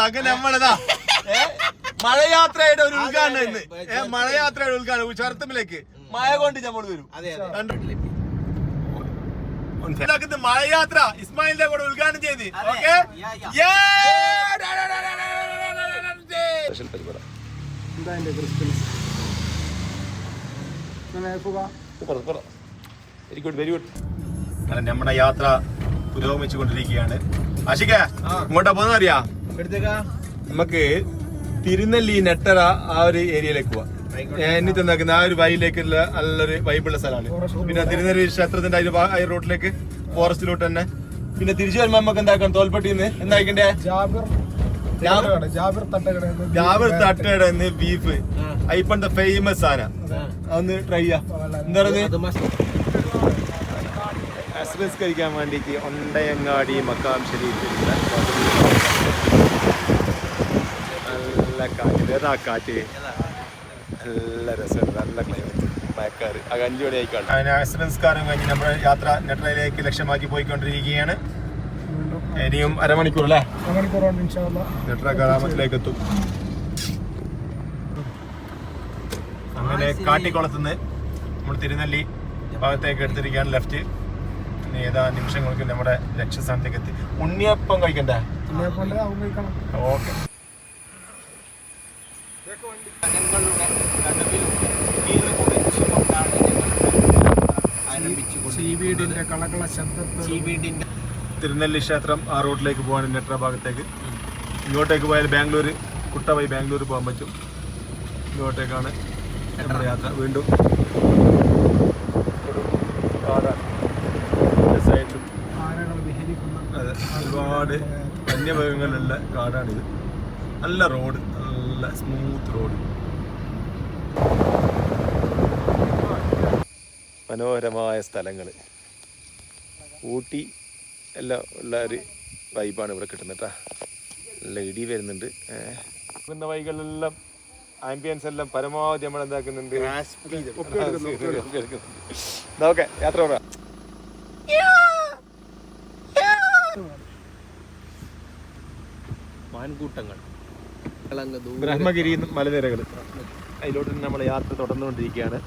അങ്ങനെ നമ്മളതാ മഴയാത്രയുടെ ഒരു ഉദ്ഘാടനം ഇന്ന്. മഴയാത്രയുടെ ഉദ്ഘാടനം ഷർത്തുമിലേക്ക് മഴ കൊണ്ട് നമ്മൾ വരും. മഴയാത്ര ഇസ്മായിലിന്റെ കൂടെ ഉദ്ഘാടനം ചെയ്ത് വെരി ഗുഡ്. നമ്മുടെ യാത്ര പുരോഗമിച്ചുകൊണ്ടിരിക്കുകയാണ്. ആഷിക ഇങ്ങോട്ടാ പോകുന്ന അറിയാ, നമുക്ക് തിരുനെല്ലി നെട്ടറ ആ ഒരു ഏരിയയിലേക്ക് പോവാം. എന്നിട്ട് എന്താക്കുന്ന ആ ഒരു വഴിയിലേക്കുള്ള നല്ലൊരു വൈബുള്ള സ്ഥലമാണ്. പിന്നെ തിരുനെല്ലി ക്ഷേത്രത്തിന്റെ ആ റൂട്ടിലേക്ക് ഫോറസ്റ്റിലോട്ട് തന്നെ. പിന്നെ തിരിച്ചു വരുമ്പോ നമുക്ക് എന്താക്കണം, തോൽപ്പെട്ടിന്ന് എന്തായിക്കണ്ടേ ജാബിർ തട്ടുകടന്ന് ബീഫ് ഇപ്പഴത്തെ ഫേമസ് സാധനം അതൊന്ന് ട്രൈ ചെയ്യാം. എന്താ പറയുന്നത്, എക്സ്പ്രസ് കഴിക്കാൻ വേണ്ടിയിട്ട് ഒണ്ടയങ്ങാടി മക്കാം ഷരീഫിലുള്ള നല്ല കാറ്റ്, ഏതാ കാറ്റ്, നല്ല രസമുണ്ട്, നല്ല ക്ലൈമറ്റ്, മഴക്കാറ്. അത് 5 മണി ആയിക്കാണ്. അതിന് എക്സ്പ്രസ്കാരം കഴിഞ്ഞ് നമ്മുടെ യാത്ര നെട്ടറയിലേക്ക് ലക്ഷ്യമാക്കി പോയിക്കൊണ്ടിരിക്കുകയാണ്. ഇനിയും അരമണിക്കൂർ അല്ലേ, നെട്ടറ ഗ്രാമത്തിലേക്ക് എത്തും. അങ്ങനെ കാട്ടിക്കുളത്തുനിന്ന് നമ്മൾ തിരുനെല്ലി ഭാഗത്തേക്ക് എടുത്തിരിക്കുകയാണ് ലെഫ്റ്റ്. ഏതാ നിമിഷങ്ങൾക്ക് നമ്മുടെ ലക്ഷ്യസ്ഥാനത്തേക്ക് എത്തി. ഉണ്ണിയപ്പം കഴിക്കണ്ടേ? ഓക്കെ. തിരുനെല്ലി ക്ഷേത്രം ആ റോഡിലേക്ക് പോകാൻ നെട്ര ഭാഗത്തേക്ക്. ഇങ്ങോട്ടേക്ക് പോയാൽ ബാംഗ്ലൂർ, കുട്ട വഴി ബാംഗ്ലൂർ പോകാൻ പറ്റും. ഇങ്ങോട്ടേക്കാണ് നമ്മുടെ യാത്ര. വീണ്ടും ഒരുപാട് വന്യമൃഗങ്ങളുള്ള കാടാണിത്. നല്ല റോഡ്, നല്ല സ്മൂത്ത് റോഡ്, മനോഹരമായ സ്ഥലങ്ങൾ. ഊട്ടി എല്ലാം ഉള്ള ഒരു വൈബാണ് ഇവിടെ കിട്ടുന്നത് കേട്ടോ. നല്ല ഇടി വരുന്നുണ്ട്. പിന്നെ വൈകളെല്ലാം ആംബിയൻസ് എല്ലാം പരമാവധി നമ്മൾ എന്താക്കുന്നുണ്ട്. ഓക്കെ, യാത്ര പറയാം. മാൻകൂട്ടങ്ങൾ, ബ്രഹ്മഗിരി മലനിരകൾ, അതിലോട്ട് നമ്മൾ യാത്ര തുടർന്നുകൊണ്ടിരിക്കുകയാണ്.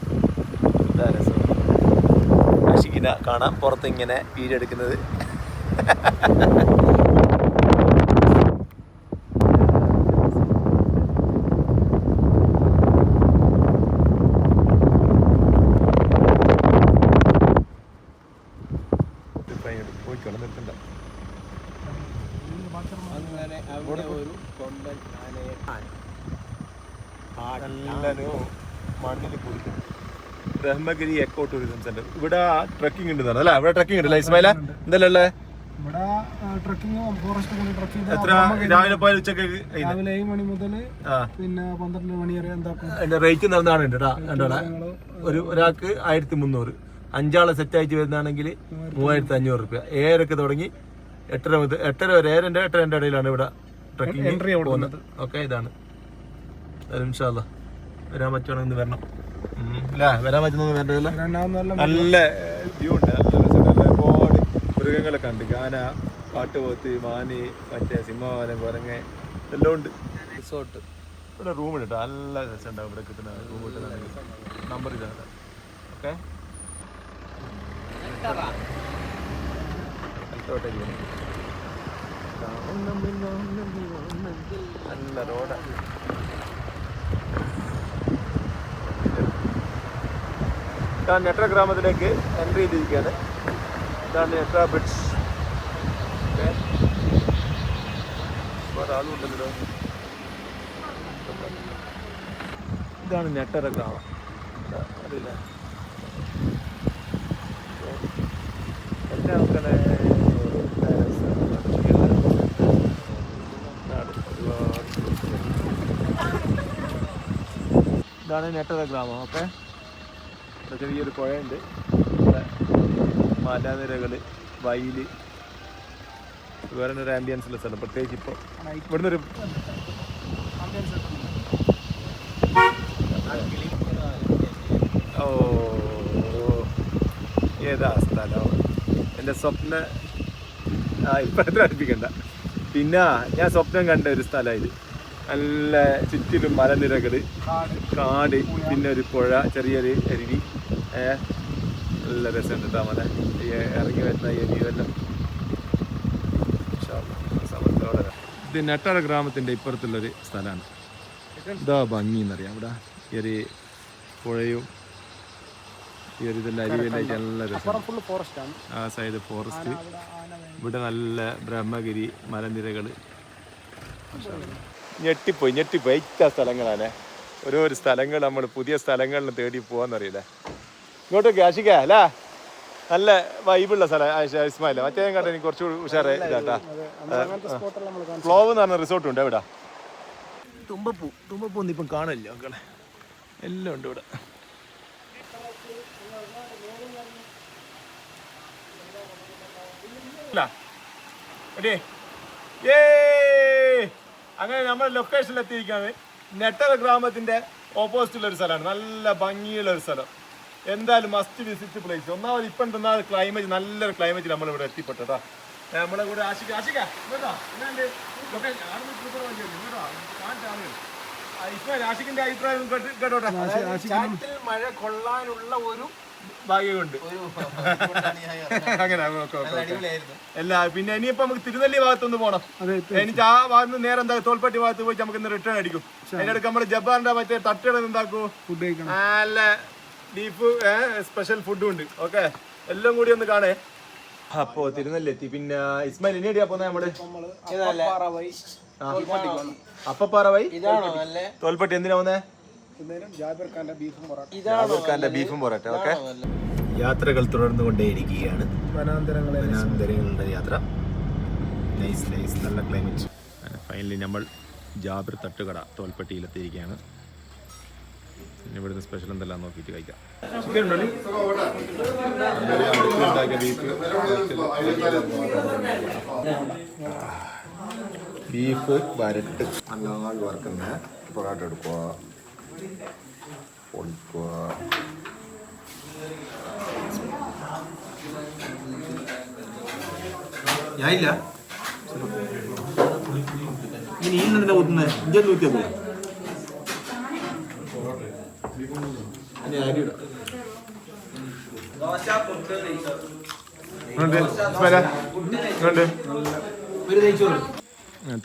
ആഷിഖിനെ കാണാം പുറത്ത് ഇങ്ങനെ വീഡിയോ എടുക്കുന്നത്. പോയിക്കോളാം, നിർത്തണ്ട. മണ്ണിൽ കുടിക്കും. Brahmagiri eco tourism centre. ഇവിടെ ട്രക്കിംഗ് ഉണ്ട് അല്ലേ? ഇവിടെ ട്രക്കിംഗ് ഉണ്ടല്ലേ ഇസ്മായില? എന്തല്ലേ എത്ര രാവിലെ പോയാൽ ഉച്ചക്ക്? രാവിലെ 7 മണി മുതൽ പിന്നെ 12 മണി വരെ. അതിന്റെ റേറ്റ് നടന്നാണ് ഒരാൾക്ക് 1300. 5 ആളെ സെറ്റ് ആയിട്ട് വരുന്നതാണെങ്കിൽ 3500 രൂപ. 7 തുടങ്ങി 8 മുതൽ 8 വരെ, 8 ഇടയിലാണ് ഇവിടെ ട്രക്കിംഗ് പോകുന്നത്. ഓക്കെ, ഇതാണ്. ഇൻഷാ അല്ലാഹ് വരാൻ പറ്റുവാണെങ്കിൽ വരണം. വരാൻ പറ്റുന്ന വേണ്ടതല്ല. നല്ല വ്യൂ ഉണ്ട്, നല്ല രസമുണ്ട്. ഒരുപാട് മൃഗങ്ങളൊക്കെ ഉണ്ട്. ആന, കാട്ടുപോത്ത്, മാന്, മറ്റേ സിംഹവാലൻ, കുരങ്ങ് എല്ലാം ഉണ്ട്. റിസോർട്ട് ഇവിടെ റൂം ഉണ്ട്. നല്ല രസമുണ്ടാവും ഇവിടെ കിട്ടുന്ന റൂം കിട്ടുന്ന. നമ്പർ ഇതാണ്. ഓക്കെ, നല്ല റോഡാണ്. നെട്ര ഗ്രാമത്തിലേക്ക് എൻട്രി ചെയ്തിരിക്കുകയാണ്. ഇതാണ് നെട്ര ബ്രിഡ്ജ്. ഒരാളുണ്ടല്ലോ. ഇതാണ് നെട്ടറ ഗ്രാമം. അറിയില്ല, ഇതാണ് നെട്ടറ ഗ്രാമം. ഓക്കെ, ചെറിയൊരു പുഴയുണ്ട്, മലനിരകൾ, വയൽ, വേറെ ഒരു ആംബിയൻസുള്ള സ്ഥലം. പ്രത്യേകിച്ച് ഇപ്പോൾ ഇവിടുന്ന് ഒരു ഏതാ സ്ഥലം? എൻ്റെ സ്വപ്ന ഇപ്പം എത്ര അടുപ്പിക്കണ്ട. പിന്നെ ഞാൻ സ്വപ്നം കണ്ട ഒരു സ്ഥലമാണ് ഇത്. നല്ല ചുറ്റിലും മലനിരകൾ, കാട്, പിന്നെ ഒരു പുഴ, ചെറിയൊരു അരുവി. നല്ല രസമുണ്ട് കേട്ടോ മല ഇറങ്ങി വരുന്ന ഈ അരുവിയെല്ലാം. ഇത് നെട്ടറ ഗ്രാമത്തിൻ്റെ ഇപ്പുറത്തുള്ളൊരു സ്ഥലമാണ്. ഇതാ ഭംഗി എന്നറിയാം. ഇവിടെ ഈ ഒരു പുഴയും ഈ ഒരു ഇതെല്ലാം അരുവിയെല്ലാം നല്ല രസം. ആ സൈഡ് ഫോറസ്റ്റ്. ഇവിടെ നല്ല ബ്രഹ്മഗിരി മലനിരകൾ. ഞെട്ടിപ്പോയി ഇത്ത സ്ഥലങ്ങളാണ്. ഓരോ സ്ഥലങ്ങൾ നമ്മൾ പുതിയ സ്ഥലങ്ങളിൽ തേടി പോകാന്നറിയില്ല. ഇങ്ങോട്ടൊക്കെ ആശിക്ക അല്ലേ? നല്ല വൈബുള്ള സ്ഥലം ഇസ്മായില. മറ്റേ കാട്ടെ എനിക്ക് കുറച്ചുകൂടി ഉഷാറ് ഇതാട്ടാ. ഫ്ലോവ് എന്ന് പറഞ്ഞ റിസോർട്ട് ഉണ്ട് ഇവിടെ. തുമ്പപ്പൂ ഒന്നും ഇപ്പം കാണില്ല മക്കളെ. എല്ലാം ഉണ്ട് ഇവിടെ. അങ്ങനെ നമ്മൾ ലൊക്കേഷനിൽ എത്തിയിരിക്കുകയാണ്. നെട്ടറ ഗ്രാമത്തിന്റെ ഓപ്പോസിറ്റുള്ള ഒരു സ്ഥലമാണ്. നല്ല ഭംഗിയുള്ള ഒരു സ്ഥലം. എന്തായാലും മസ്റ്റ് വിസിറ്റ് പ്ലേസ്. ഒന്നാമത് ഇപ്പം എന്തെന്നാ ക്ലൈമറ്റ്, നല്ലൊരു ക്ലൈമറ്റിൽ നമ്മളിവിടെ എത്തിപ്പെട്ടതാ. നമ്മളെ കൂടെ ആഷിഖിന്റെ അഭിപ്രായം കേട്ടോട്ടെ. മഴ കൊള്ളാനുള്ള ഒരു ഭാഗ്യമുണ്ട്. അങ്ങനെ അല്ല പിന്നെ ഇനിയിപ്പോ നമുക്ക് തിരുനെല്ലി ഭാഗത്തൊന്ന് പോകണം. എനിക്ക് ആ ഭാഗത്ത് നേരെ എന്താ തോൽപ്പട്ടി ഭാഗത്ത് പോയി നമുക്ക് ഇന്ന് റിട്ടേൺ അടിക്കും. അതിനിടയ്ക്ക് നമ്മള് ജപ്പാന്റെ മറ്റേ തട്ടുകട എന്താക്കൂ, നല്ല ബീഫ് സ്പെഷ്യൽ ഫുഡും ഉണ്ട്. ഓക്കെ, എല്ലാം കൂടി ഒന്ന് കാണേ. അപ്പോ തിരുനെല്ലി എത്തി. പിന്നെ ഇസ്മായിൽ ഇനി എടിയാ പോന്നെ നമ്മള് അപ്പപ്പാറ വൈ തോൽപ്പട്ടി. എന്തിനാ പോന്നേ? ജാബിർ ബീഫും പൊറോട്ട. ഓക്കെ, യാത്രകൾ തുടർന്നുകൊണ്ടേയിരിക്കുകയാണ്. വനാന്തരങ്ങളുടെ യാത്ര. നൈസ് നല്ല ക്ലൈമറ്റ്. ഫൈനലി നമ്മൾ ജാബിർ തട്ടുകട തോൽപ്പട്ടിയിലെത്തിയിരിക്കുകയാണ്. പിന്നെ ഇവിടുന്ന് സ്പെഷ്യൽ എന്തെല്ലാം നോക്കിയിട്ട് കഴിക്കാം. ചിക്കൻ ഉണ്ടോ? ബീഫ് വരട്ട് നന്നായി വറുക്കുന്ന പൊറോട്ട എടുക്കുക, പൊളിക്കുക. ഞാനില്ല ഇനി ഇന്നെന്താ ഊത്തുന്നത്? ഇഞ്ചൊന്നും ഊത്തിയാ പോയി.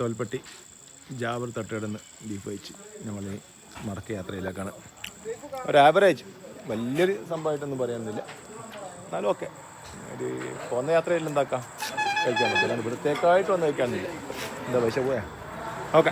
തോൽപ്പട്ടി ജാബിർ തട്ടുകടന്ന് ബീഫ് കഴിച്ച് നമ്മൾ മടക്ക യാത്രയിലേക്കാണ്. ഒരു ആവറേജ്, വലിയൊരു സംഭവമായിട്ടൊന്നും പറയാനൊന്നുമില്ല. എന്നാലും ഓക്കെ, ഒരു പോകുന്ന യാത്രയിൽ എന്താക്കാം കഴിക്കാൻ പറ്റില്ല. ഇവിടത്തേക്കായിട്ട് വന്ന് കഴിക്കാനില്ല. എന്താ പൈസ പോയാ? ഓക്കെ.